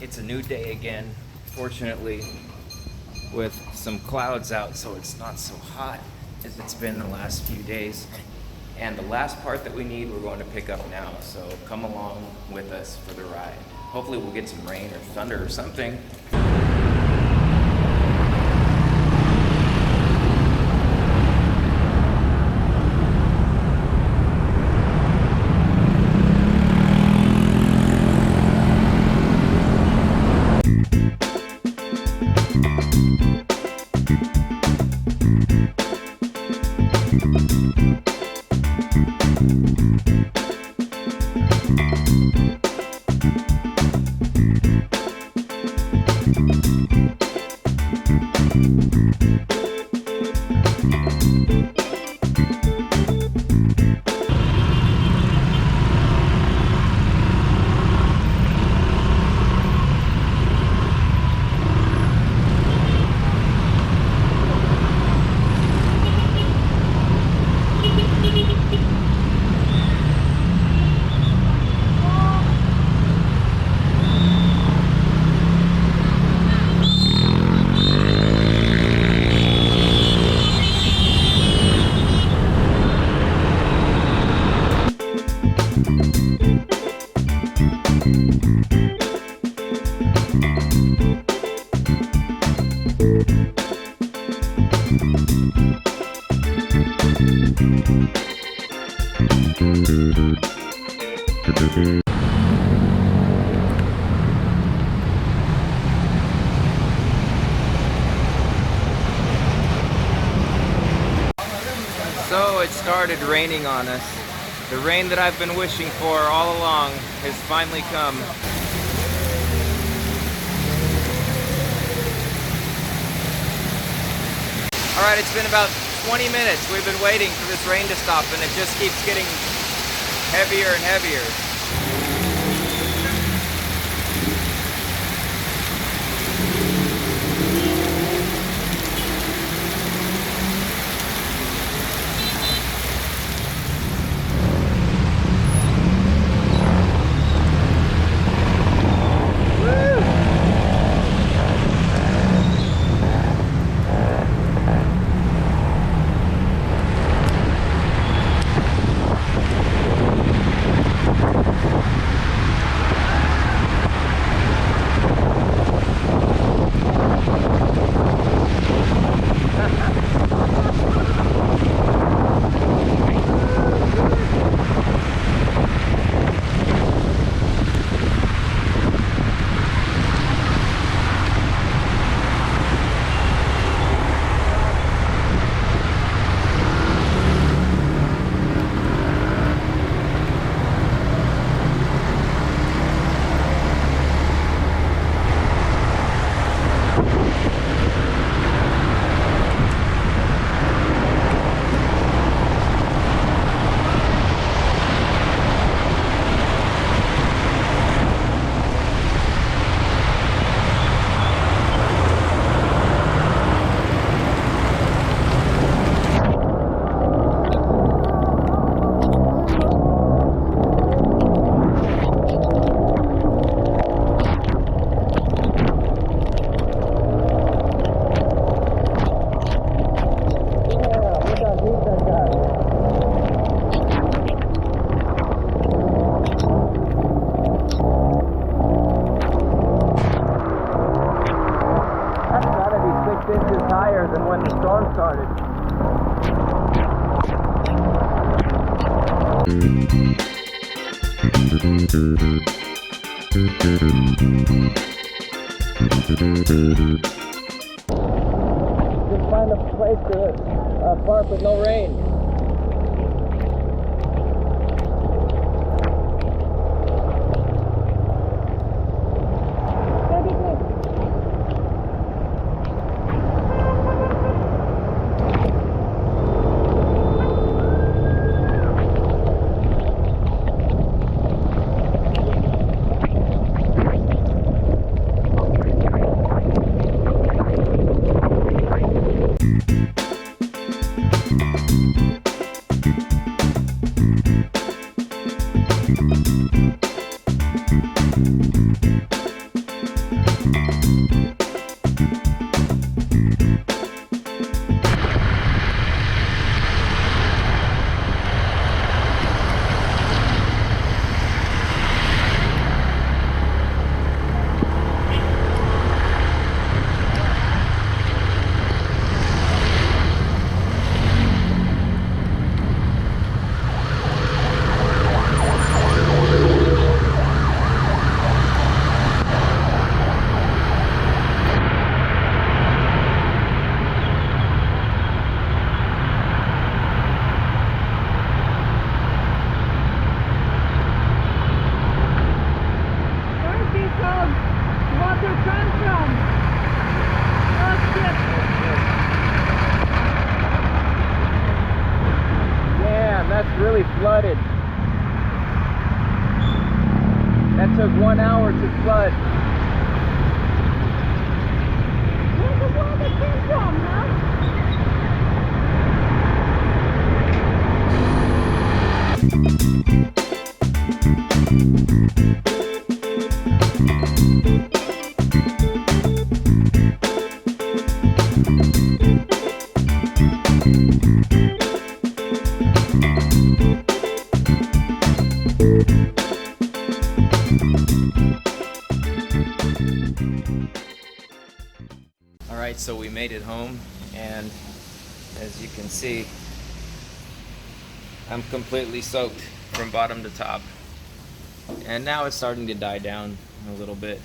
It's a new day again, fortunately, with some clouds out, so it's not so hot as it's been the last few days. And the last part that we need, we're going to pick up now, so come along with us for the ride. Hopefully we'll get some rain or thunder or something. So it started raining on us. The rain that I've been wishing for all along has finally come. Alright, it's been about 20 minutes. We've been waiting for this rain to stop, and it just keeps getting heavier and heavier. Than when the storm started. Just find a place to park with no rain. Thank you. flooded. That took 1 hour to flood. Where's the water came from, huh? Alright, so we made it home, and as you can see, I'm completely soaked from bottom to top. And now it's starting to die down a little bit.